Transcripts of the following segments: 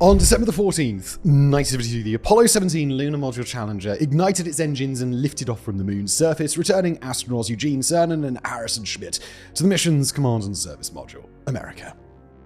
On December the 14th, 1972, the Apollo 17 Lunar Module Challenger ignited its engines and lifted off from the moon's surface, returning astronauts Eugene Cernan and Harrison Schmitt to the mission's Command and Service Module, America.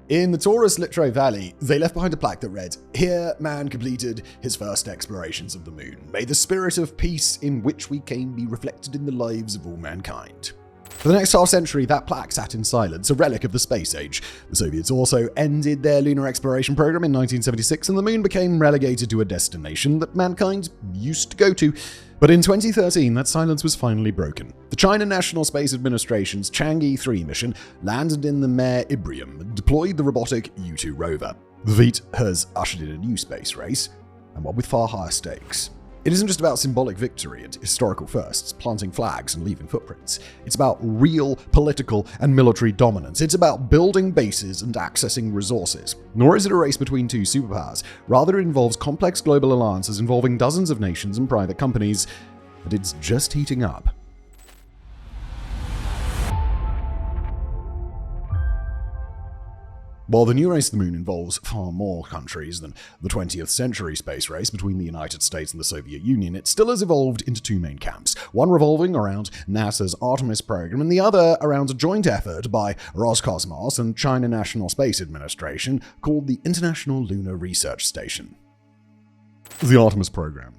In the Taurus Littrow Valley, they left behind a plaque that read, "Here man completed his first explorations of the moon. May the spirit of peace in which we came be reflected in the lives of all mankind." For the next half-century, that plaque sat in silence, a relic of the space age. The Soviets also ended their lunar exploration program in 1976, and the moon became relegated to a destination that mankind used to go to. But in 2013, that silence was finally broken. The China National Space Administration's Chang'e 3 mission landed in the Mare Imbrium and deployed the robotic U-2 rover. The feat has ushered in a new space race, and one with far higher stakes. It isn't just about symbolic victory and historical firsts, planting flags and leaving footprints. It's about real political and military dominance. It's about building bases and accessing resources. Nor is it a race between two superpowers. Rather, it involves complex global alliances involving dozens of nations and private companies. And it's just heating up. While the new race to the moon involves far more countries than the 20th century space race between the United States and the Soviet Union, it still has evolved into two main camps, one revolving around NASA's Artemis program and the other around a joint effort by Roscosmos and China National Space Administration called the International Lunar Research Station. The Artemis program.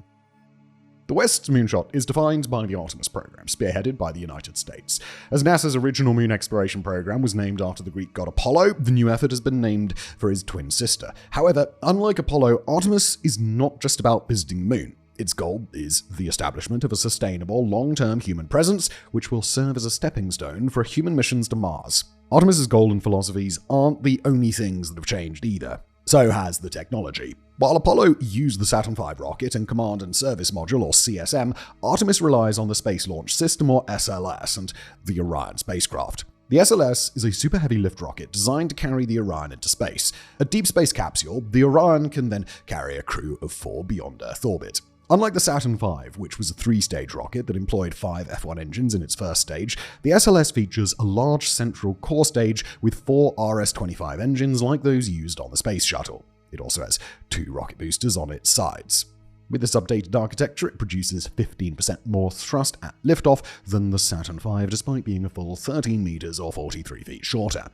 The West's moonshot is defined by the Artemis program, spearheaded by the United States. As NASA's original moon exploration program was named after the Greek god Apollo, the new effort has been named for his twin sister. However, unlike Apollo, Artemis is not just about visiting the moon. Its goal is the establishment of a sustainable, long-term human presence, which will serve as a stepping stone for human missions to Mars. Artemis's goal and philosophies aren't the only things that have changed either. So has the technology. While Apollo used the Saturn V rocket and Command and Service Module, or CSM, Artemis relies on the Space Launch System, or SLS, and the Orion spacecraft. The SLS is a super heavy lift rocket designed to carry the Orion into space. A deep space capsule, the Orion can then carry a crew of 4 beyond Earth orbit. Unlike the Saturn V, which was a 3-stage rocket that employed 5 F1 engines in its first stage, the SLS features a large central core stage with 4 RS-25 engines like those used on the Space Shuttle. It also has 2 rocket boosters on its sides. With this updated architecture, it produces 15% more thrust at liftoff than the Saturn V, despite being a full 13 meters or 43 feet shorter.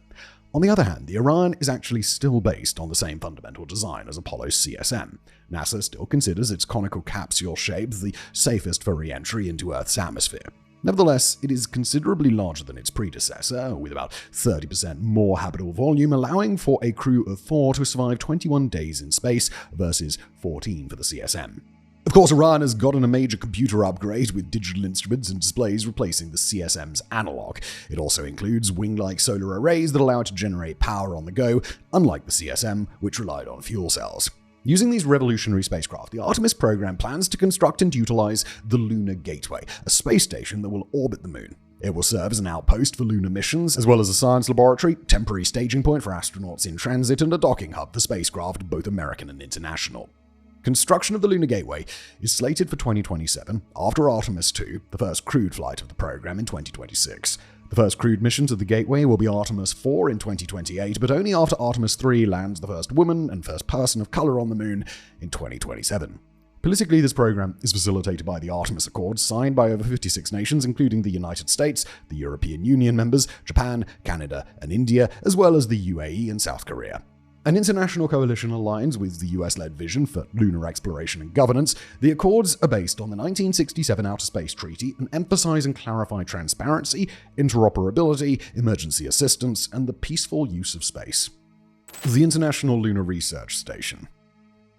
On the other hand, the Orion is actually still based on the same fundamental design as Apollo's CSM. NASA still considers its conical capsule shape the safest for re-entry into Earth's atmosphere. Nevertheless, it is considerably larger than its predecessor, with about 30% more habitable volume, allowing for a crew of 4 to survive 21 days in space versus 14 for the CSM. Of course, Orion has gotten a major computer upgrade with digital instruments and displays replacing the CSM's analog. It also includes wing-like solar arrays that allow it to generate power on the go, unlike the CSM, which relied on fuel cells. Using these revolutionary spacecraft, the Artemis program plans to construct and utilize the Lunar Gateway, a space station that will orbit the moon. It will serve as an outpost for lunar missions, as well as a science laboratory, temporary staging point for astronauts in transit, and a docking hub for spacecraft, both American and international. Construction of the Lunar Gateway is slated for 2027, after Artemis II, the first crewed flight of the program, in 2026. The first crewed mission to the Gateway will be Artemis IV in 2028, but only after Artemis III lands the first woman and first person of color on the moon in 2027. Politically, this program is facilitated by the Artemis Accords, signed by over 56 nations, including the United States, the European Union members, Japan, Canada, and India, as well as the UAE and South Korea. An international coalition aligns with the US-led vision for lunar exploration and governance. The Accords are based on the 1967 Outer Space Treaty and emphasize and clarify transparency, interoperability, emergency assistance, and the peaceful use of space. The International Lunar Research Station.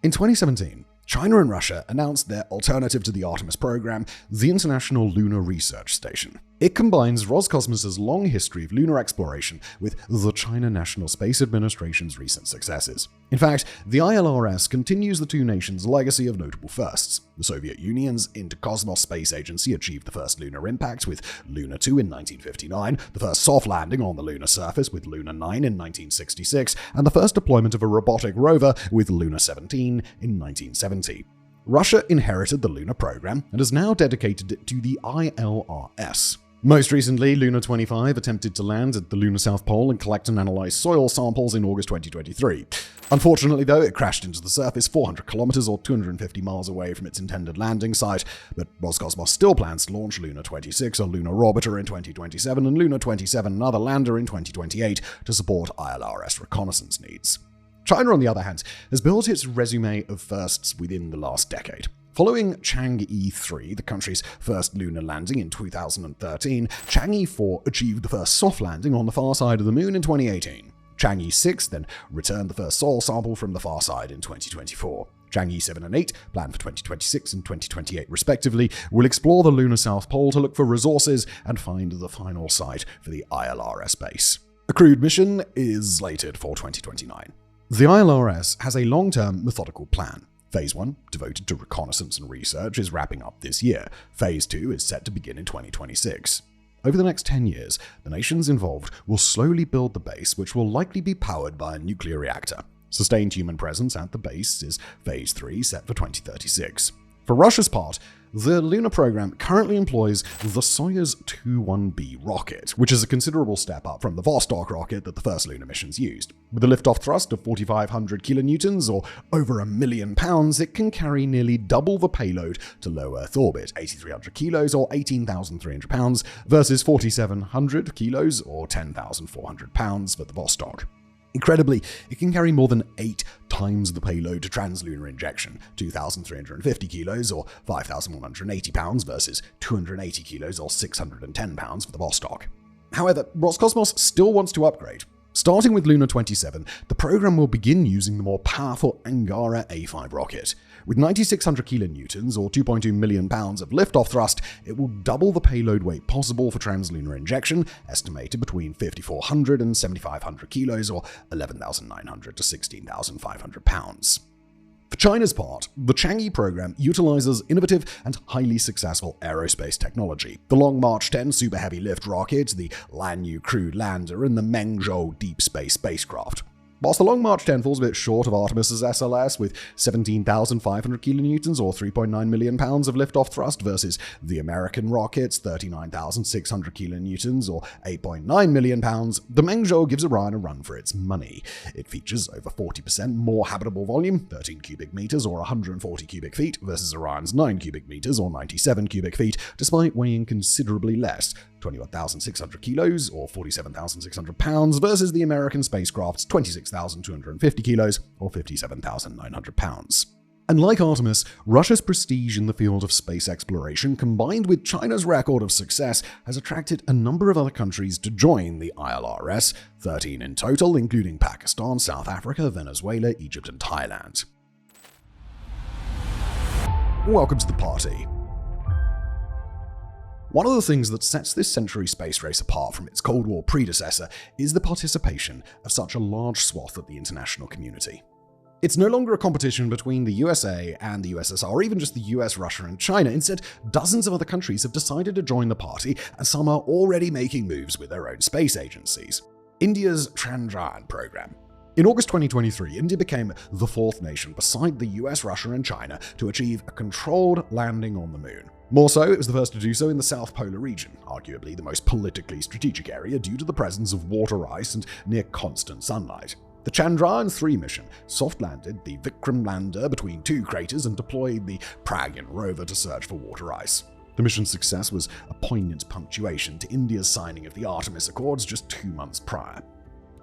In 2017, China and Russia announced their alternative to the Artemis program, the International Lunar Research Station. It combines Roscosmos's long history of lunar exploration with the China National Space Administration's recent successes. In fact, the ILRS continues the two nations' legacy of notable firsts. The Soviet Union's Interkosmos Space Agency achieved the first lunar impact with Luna 2 in 1959, the first soft landing on the lunar surface with Luna 9 in 1966, and the first deployment of a robotic rover with Luna 17 in 1970. Russia inherited the lunar program and has now dedicated it to the ILRS. Most recently, Luna 25 attempted to land at the lunar South Pole and collect and analyze soil samples in August 2023. Unfortunately, though, it crashed into the surface 400 kilometers or 250 miles away from its intended landing site, but Roscosmos still plans to launch Luna 26, a lunar orbiter, in 2027, and Luna 27, another lander, in 2028 to support ILRS reconnaissance needs. China, on the other hand, has built its resume of firsts within the last decade. Following Chang'e 3, the country's first lunar landing in 2013, Chang'e 4 achieved the first soft landing on the far side of the moon in 2018. Chang'e 6 then returned the first soil sample from the far side in 2024. Chang'e 7 and 8, planned for 2026 and 2028 respectively, will explore the lunar South Pole to look for resources and find the final site for the ILRS base. A crewed mission is slated for 2029. The ILRS has a long-term methodical plan. Phase 1, devoted to reconnaissance and research, is wrapping up this year. Phase 2 is set to begin in 2026. Over the next 10 years, the nations involved will slowly build the base, which will likely be powered by a nuclear reactor. Sustained human presence at the base is Phase 3, set for 2036. For Russia's part, the lunar program currently employs the Soyuz 21B rocket, which is a considerable step up from the Vostok rocket that the first lunar missions used. With a liftoff thrust of 4,500 kilonewtons, or over 1 million pounds, it can carry nearly double the payload to low Earth orbit, 8,300 kilos or 18,300 pounds, versus 4,700 kilos or 10,400 pounds for the Vostok. Incredibly, it can carry more than 8 times the payload to translunar injection, 2,350 kilos or 5,180 pounds versus 280 kilos or 610 pounds for the Vostok. However, Roscosmos still wants to upgrade. Starting with Luna 27, the program will begin using the more powerful Angara A5 rocket. With 9,600 kilonewtons, or 2.2 million pounds of liftoff thrust, it will double the payload weight possible for translunar injection, estimated between 5,400 and 7,500 kilos, or 11,900 to 16,500 pounds. For China's part, the Chang'e program utilizes innovative and highly successful aerospace technology. The Long March 10 Super Heavy Lift rocket, the Lanyu crewed lander, and the Mengzhou deep space spacecraft. Whilst the Long March 10 falls a bit short of Artemis's SLS with 17,500 kilonewtons or 3.9 million pounds of liftoff thrust versus the American rocket's 39,600 kilonewtons or 8.9 million pounds, the Mengzhou gives Orion a run for its money. It features over 40% more habitable volume, 13 cubic meters or 140 cubic feet, versus Orion's 9 cubic meters or 97 cubic feet, despite weighing considerably less, 21,600 kilos or 47,600 pounds versus the American spacecraft's 26,250 kilos or 57,900 pounds. And like Artemis, Russia's prestige in the field of space exploration, combined with China's record of success, has attracted a number of other countries to join the ILRS, 13 in total, including Pakistan, South Africa, Venezuela, Egypt, and Thailand. Welcome to the party. One of the things that sets this century space race apart from its Cold War predecessor is the participation of such a large swath of the international community. It's no longer a competition between the USA and the USSR, or even just the US, Russia, and China. Instead, dozens of other countries have decided to join the party, and some are already making moves with their own space agencies. India's Chandrayaan program. In August 2023, India became the fourth nation beside the US, Russia, and China to achieve a controlled landing on the moon. More so, it was the first to do so in the South Polar region, arguably the most politically strategic area due to the presence of water ice and near constant sunlight. The Chandrayaan 3 mission soft-landed the Vikram lander between 2 craters and deployed the Pragyan rover to search for water ice. The mission's success was a poignant punctuation to India's signing of the Artemis Accords just 2 months prior.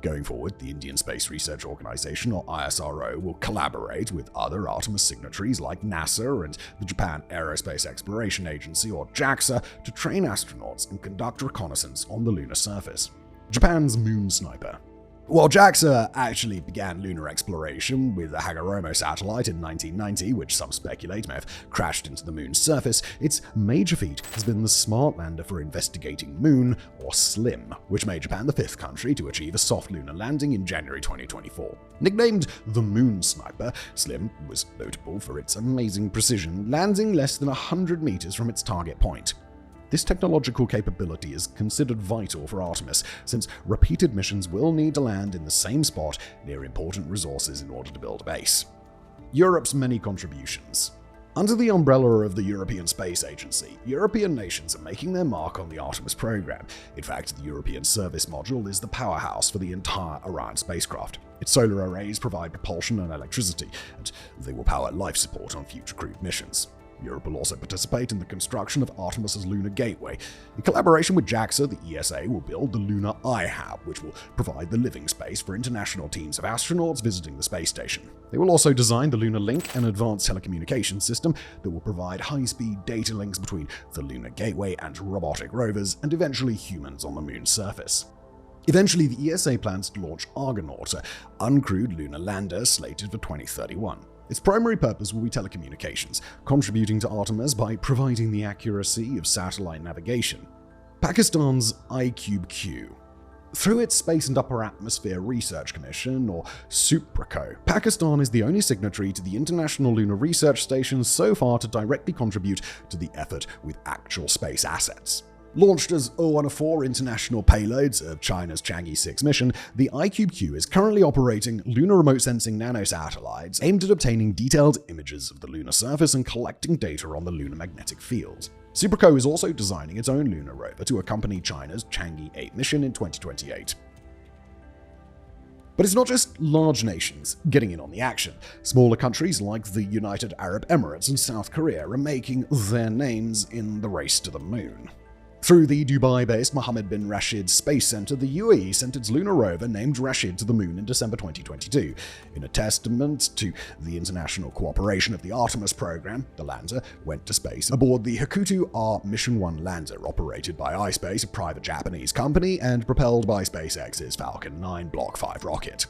Going forward, the Indian Space Research Organization, or ISRO, will collaborate with other Artemis signatories like NASA and the Japan Aerospace Exploration Agency, or JAXA, to train astronauts and conduct reconnaissance on the lunar surface. Japan's Moon Sniper. While JAXA actually began lunar exploration with the Hagoromo satellite in 1990, which some speculate may have crashed into the moon's surface, its major feat has been the Smart Lander for Investigating Moon, or SLIM, which made Japan the 5th country to achieve a soft lunar landing in January 2024. Nicknamed the Moon Sniper, SLIM was notable for its amazing precision, landing less than 100 meters from its target point. This technological capability is considered vital for Artemis, since repeated missions will need to land in the same spot near important resources in order to build a base. Europe's many contributions. Under the umbrella of the European Space Agency, European nations are making their mark on the Artemis program. In fact, the European Service Module is the powerhouse for the entire Orion spacecraft. Its solar arrays provide propulsion and electricity, and they will power life support on future crewed missions. Europe will also participate in the construction of Artemis's lunar gateway. In collaboration with JAXA, the ESA will build the Lunar iHab, which will provide the living space for international teams of astronauts visiting the space station. They will also design the Lunar Link, an advanced telecommunications system that will provide high-speed data links between the lunar gateway and robotic rovers, and eventually humans on the moon's surface. Eventually, the ESA plans to launch Argonaut, an uncrewed lunar lander slated for 2031. Its primary purpose will be telecommunications, contributing to Artemis by providing the accuracy of satellite navigation. Pakistan's IQQ. Through its Space and Upper Atmosphere Research Commission, or SUPRACO, Pakistan is the only signatory to the International Lunar Research Station so far to directly contribute to the effort with actual space assets. Launched as one of 4 international payloads of China's Chang'e 6 mission, the IQQ is currently operating lunar remote sensing nanosatellites aimed at obtaining detailed images of the lunar surface and collecting data on the lunar magnetic field. SUPRACO is also designing its own lunar rover to accompany China's Chang'e 8 mission in 2028. But it's not just large nations getting in on the action. Smaller countries like the United Arab Emirates and South Korea are making their names in the race to the moon. Through the Dubai-based Mohammed bin Rashid Space Center, the UAE sent its lunar rover named Rashid to the moon in December 2022. In a testament to the international cooperation of the Artemis program, the lander went to space aboard the Hakuto R Mission 1 lander, operated by iSpace, a private Japanese company, and propelled by SpaceX's Falcon 9 Block 5 rocket.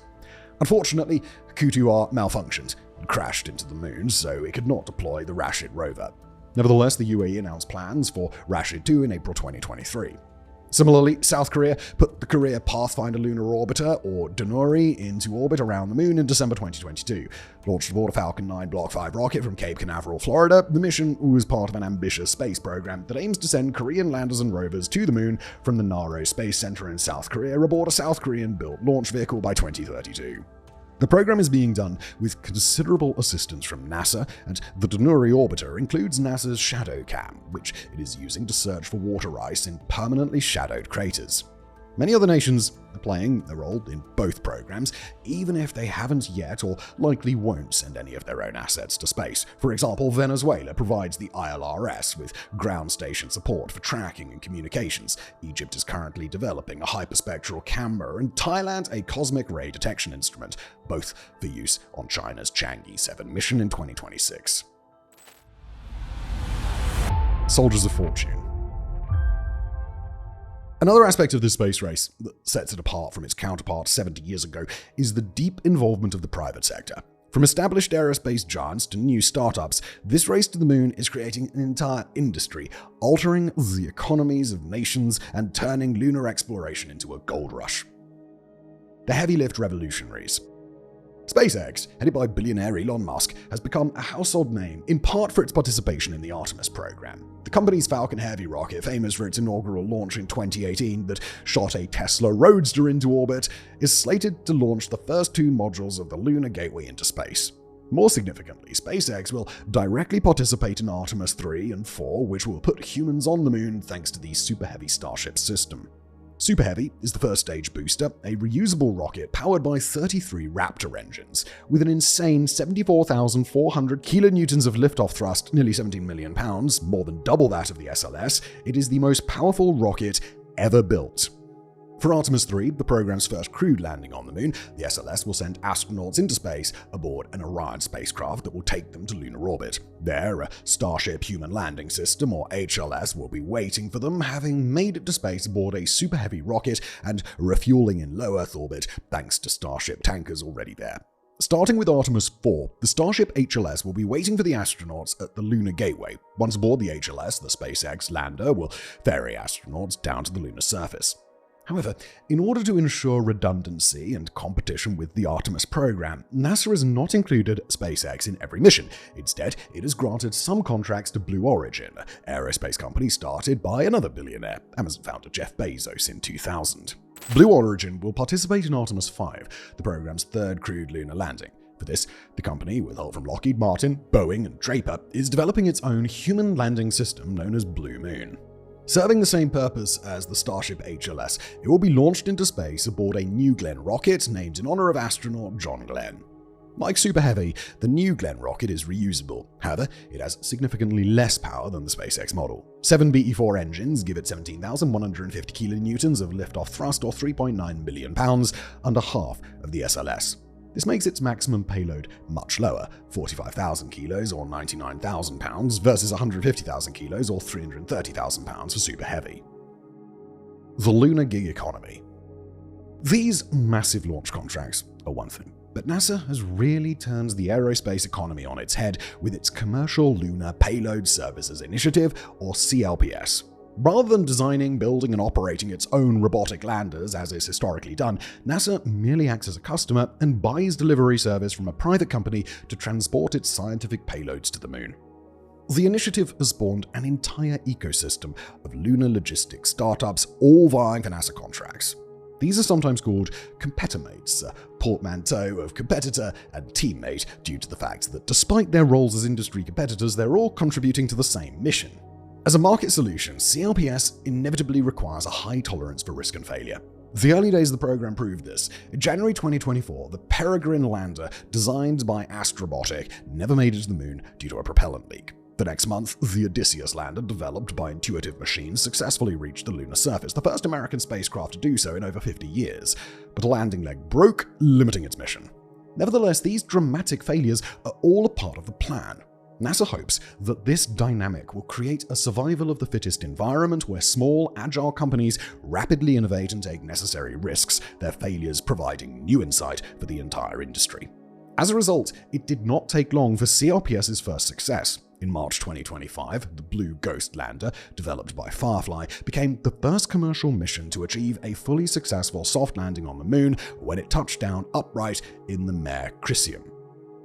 Unfortunately, Hakuto R malfunctioned and crashed into the moon, so it could not deploy the Rashid rover. Nevertheless, the UAE announced plans for Rashid 2 in April 2023. Similarly, South Korea put the Korea Pathfinder Lunar Orbiter, or DONORI, into orbit around the moon in December 2022. Launched aboard a Falcon 9 Block 5 rocket from Cape Canaveral, Florida, the mission was part of an ambitious space program that aims to send Korean landers and rovers to the moon from the Naro Space Center in South Korea aboard a South Korean-built launch vehicle by 2032. The program is being done with considerable assistance from NASA, and the DONORI orbiter includes NASA's Shadow Cam, which it is using to search for water ice in permanently shadowed craters. Many other nations are playing a role in both programs, even if they haven't yet or likely won't send any of their own assets to space. For example, Venezuela provides the ILRS with ground station support for tracking and communications. Egypt is currently developing a hyperspectral camera, and Thailand a cosmic ray detection instrument, both for use on China's Chang'e 7 mission in 2026. Soldiers of Fortune. Another aspect of this space race that sets it apart from its counterpart 70 years ago is the deep involvement of the private sector. From established aerospace giants to new startups, this race to the moon is creating an entire industry, altering the economies of nations and turning lunar exploration into a gold rush. The heavy lift revolutionaries. SpaceX, headed by billionaire Elon Musk, has become a household name in part for its participation in the Artemis program. The company's Falcon Heavy rocket, famous for its inaugural launch in 2018 that shot a Tesla Roadster into orbit, is slated to launch the first 2 modules of the Lunar Gateway into space. More significantly, SpaceX will directly participate in Artemis 3 and 4, which will put humans on the moon thanks to the Super Heavy Starship system. Super Heavy is the first stage booster, a reusable rocket powered by 33 Raptor engines. With an insane 74,400 kilonewtons of liftoff thrust, nearly 17 million pounds, more than double that of the SLS, it is the most powerful rocket ever built. For Artemis 3, the program's first crewed landing on the moon, the SLS will send astronauts into space aboard an Orion spacecraft that will take them to lunar orbit. There, a Starship Human Landing System, or HLS, will be waiting for them, having made it to space aboard a Super Heavy rocket and refueling in low Earth orbit thanks to Starship tankers already there. Starting with Artemis 4, the Starship HLS will be waiting for the astronauts at the Lunar Gateway. Once aboard the HLS, the SpaceX lander will ferry astronauts down to the lunar surface. However, in order to ensure redundancy and competition with the Artemis program, NASA has not included SpaceX in every mission. Instead, it has granted some contracts to Blue Origin, an aerospace company started by another billionaire, Amazon founder Jeff Bezos, in 2000. Blue Origin will participate in Artemis 5, the program's 3rd crewed lunar landing. For this, the company, with help from Lockheed Martin, Boeing, and Draper, is developing its own human landing system known as Blue Moon. Serving the same purpose as the Starship HLS, it will be launched into space aboard a New Glenn rocket named in honor of astronaut John Glenn. Like Super Heavy, the New Glenn rocket is reusable. However, it has significantly less power than the SpaceX model. 7 BE-4 engines give it 17,150 kilonewtons of liftoff thrust, or 3.9 million pounds, under half of the SLS. This makes its maximum payload much lower, 45,000 kilos or 99,000 pounds versus 150,000 kilos or 330,000 pounds for Super Heavy. The lunar gig economy. These massive launch contracts are one thing, but NASA has really turned the aerospace economy on its head with its Commercial Lunar Payload Services Initiative, or CLPS. Rather than designing, building, and operating its own robotic landers, as is historically done, NASA merely acts as a customer and buys delivery service from a private company to transport its scientific payloads to the moon. The initiative has spawned an entire ecosystem of lunar logistics startups, all vying for NASA contracts. These are sometimes called competimates, a portmanteau of competitor and teammate, due to the fact that despite their roles as industry competitors, they're all contributing to the same mission. As a market solution, CLPS inevitably requires a high tolerance for risk and failure. The early days of the program proved this. In January 2024, the Peregrine lander, designed by Astrobotic, never made it to the moon due to a propellant leak. The next month, the Odysseus lander, developed by Intuitive Machines, successfully reached the lunar surface, the first American spacecraft to do so in over 50 years. But a landing leg broke, limiting its mission. Nevertheless, these dramatic failures are all a part of the plan. NASA hopes that this dynamic will create a survival of the fittest environment where small, agile companies rapidly innovate and take necessary risks, their failures providing new insight for the entire industry. As a result, it did not take long for CLPS's first success. In March 2025, the Blue Ghost lander, developed by Firefly, became the first commercial mission to achieve a fully successful soft landing on the moon when it touched down upright in the Mare Crisium.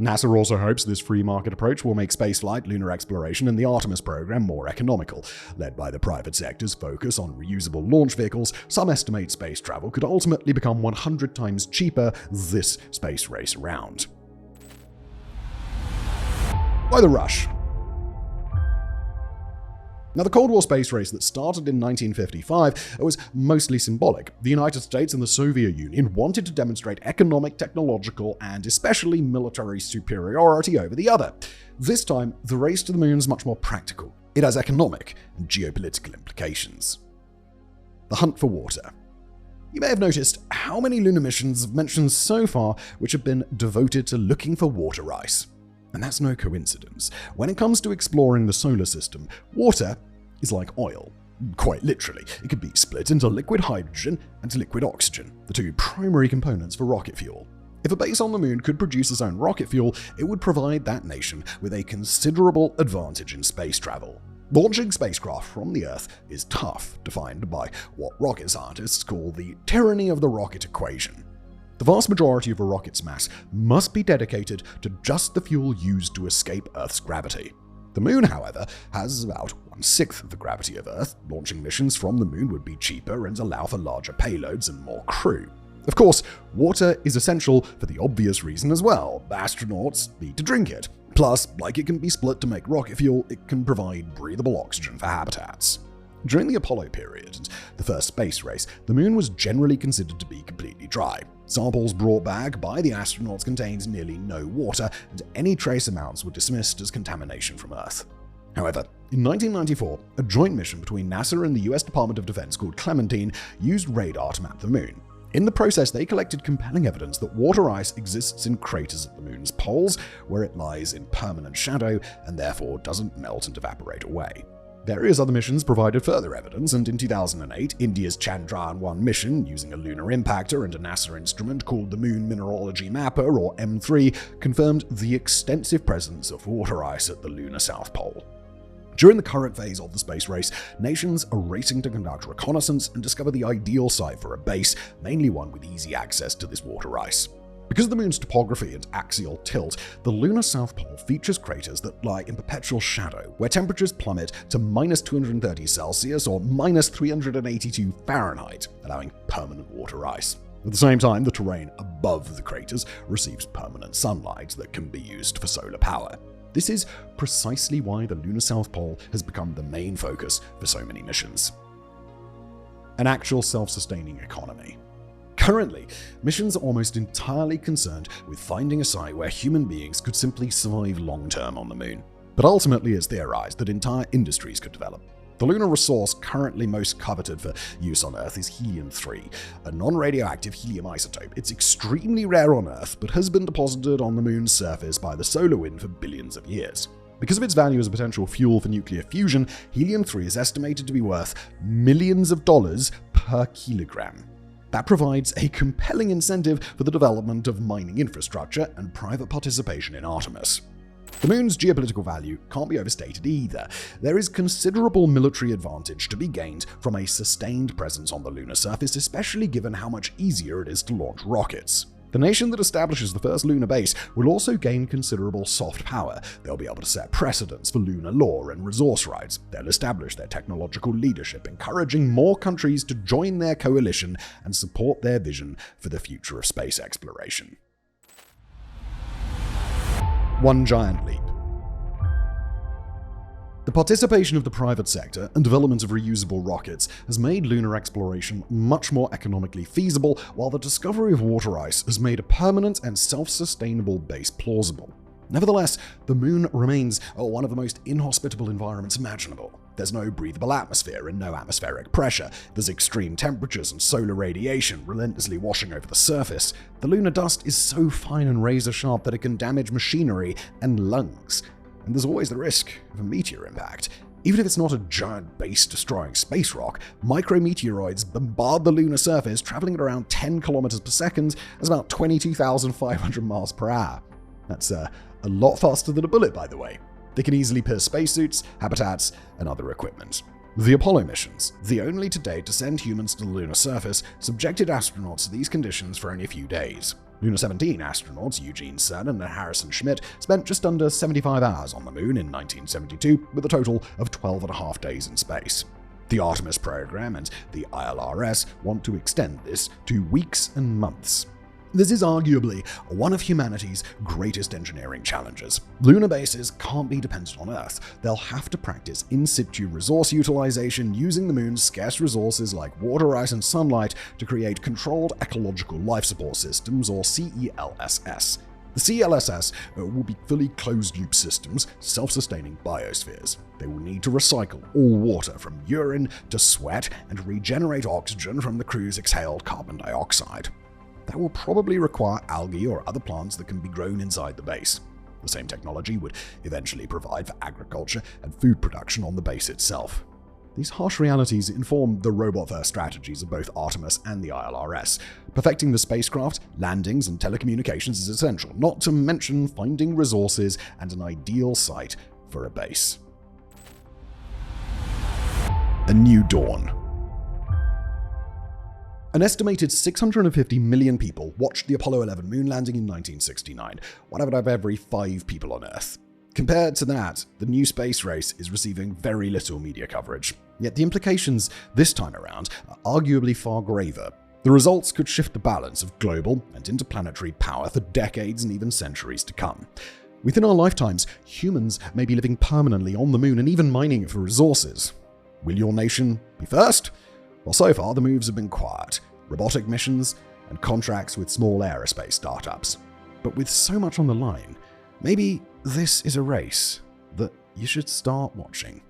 NASA also hopes this free market approach will make spaceflight, lunar exploration, and the Artemis program more economical. Led by the private sector's focus on reusable launch vehicles, some estimate space travel could ultimately become 100 times cheaper this space race round. Why the rush? Now, the Cold War space race that started in 1955 was mostly symbolic. The United States and the Soviet Union wanted to demonstrate economic, technological, and especially military superiority over the other. This time, the race to the moon is much more practical. It has economic and geopolitical implications. The hunt for water. You may have noticed how many lunar missions I've mentioned so far which have been devoted to looking for water ice. And that's no coincidence. When it comes to exploring the solar system, water is like oil. Quite literally, it can be split into liquid hydrogen and liquid oxygen, the two primary components for rocket fuel. If a base on the moon could produce its own rocket fuel, it would provide that nation with a considerable advantage in space travel. Launching spacecraft from the Earth is tough, defined by what rocket scientists call the tyranny of the rocket equation. The vast majority of a rocket's mass must be dedicated to just the fuel used to escape Earth's gravity. The moon, however, has about 1/6 of the gravity of Earth. Launching missions from the moon would be cheaper and allow for larger payloads and more crew. Of course, water is essential for the obvious reason as well. Astronauts need to drink it. Plus, like it can be split to make rocket fuel, it can provide breathable oxygen for habitats. During the Apollo period and the first space race, the moon was generally considered to be completely dry. Samples brought back by the astronauts contained nearly no water, and any trace amounts were dismissed as contamination from Earth. However, in 1994, a joint mission between NASA and the US Department of Defense called Clementine used radar to map the moon. In the process, they collected compelling evidence that water ice exists in craters at the moon's poles, where it lies in permanent shadow and therefore doesn't melt and evaporate away. Various other missions provided further evidence, and in 2008, India's Chandrayaan-1 mission, using a lunar impactor and a NASA instrument called the Moon Mineralogy Mapper, or M3, confirmed the extensive presence of water ice at the lunar South Pole. During the current phase of the space race, nations are racing to conduct reconnaissance and discover the ideal site for a base, mainly one with easy access to this water ice. Because of the moon's topography and axial tilt, the lunar South Pole features craters that lie in perpetual shadow, where temperatures plummet to -230 Celsius or -382 Fahrenheit, allowing permanent water ice. At the same time, the terrain above the craters receives permanent sunlight that can be used for solar power. This is precisely why the lunar South Pole has become the main focus for so many missions. An actual self-sustaining economy. Currently, missions are almost entirely concerned with finding a site where human beings could simply survive long-term on the moon. But ultimately, it's theorized that entire industries could develop. The lunar resource currently most coveted for use on Earth is helium-3, a non-radioactive helium isotope. It's extremely rare on Earth, but has been deposited on the moon's surface by the solar wind for billions of years. Because of its value as a potential fuel for nuclear fusion, helium-3 is estimated to be worth millions of dollars per kilogram. That provides a compelling incentive for the development of mining infrastructure and private participation in Artemis. The moon's geopolitical value can't be overstated either. There is considerable military advantage to be gained from a sustained presence on the lunar surface, especially given how much easier it is to launch rockets. The nation that establishes the first lunar base will also gain considerable soft power. They'll be able to set precedents for lunar law and resource rights. They'll establish their technological leadership, encouraging more countries to join their coalition and support their vision for the future of space exploration. One giant leap. The participation of the private sector and development of reusable rockets has made lunar exploration much more economically feasible, while the discovery of water ice has made a permanent and self-sustainable base plausible. Nevertheless, the moon remains one of the most inhospitable environments imaginable. There's no breathable atmosphere and no atmospheric pressure. There's extreme temperatures and solar radiation relentlessly washing over the surface. The lunar dust is so fine and razor-sharp that it can damage machinery and lungs. And there's always the risk of a meteor impact. Even if it's not a giant base-destroying space rock, micrometeoroids bombard the lunar surface, traveling at around 10 kilometers per second. That's about 22,500 miles per hour. That's a lot faster than a bullet, by the way. They can easily pierce spacesuits, habitats, and other equipment. The Apollo missions, the only to date to send humans to the lunar surface, subjected astronauts to these conditions for only a few days. Lunar 17 astronauts Eugene Cernan and Harrison Schmitt spent just under 75 hours on the moon in 1972, with a total of 12.5 days in space. The Artemis program and the ILRS want to extend this to weeks and months. This is arguably one of humanity's greatest engineering challenges. Lunar bases can't be dependent on Earth. They'll have to practice in situ resource utilization using the moon's scarce resources like water, ice, and sunlight to create controlled ecological life support systems, or CELSS. The CLSS will be fully closed-loop systems, self-sustaining biospheres. They will need to recycle all water from urine to sweat and regenerate oxygen from the crew's exhaled carbon dioxide. That will probably require algae or other plants that can be grown inside the base. The same technology would eventually provide for agriculture and food production on the base itself. These harsh realities inform the robot-first strategies of both Artemis and the ILRS. Perfecting the spacecraft, landings, and telecommunications is essential, not to mention finding resources and an ideal site for a base. A new dawn. An estimated 650 million people watched the Apollo 11 moon landing in 1969, 1 out of every 5 people on Earth. Compared to that, the new space race is receiving very little media coverage. Yet the implications this time around are arguably far graver. The results could shift the balance of global and interplanetary power for decades and even centuries to come. Within our lifetimes, humans may be living permanently on the moon and even mining it for resources. Will your nation be first? Well, so far the moves have been quiet, robotic missions and contracts with small aerospace startups. But with so much on the line, maybe this is a race that you should start watching.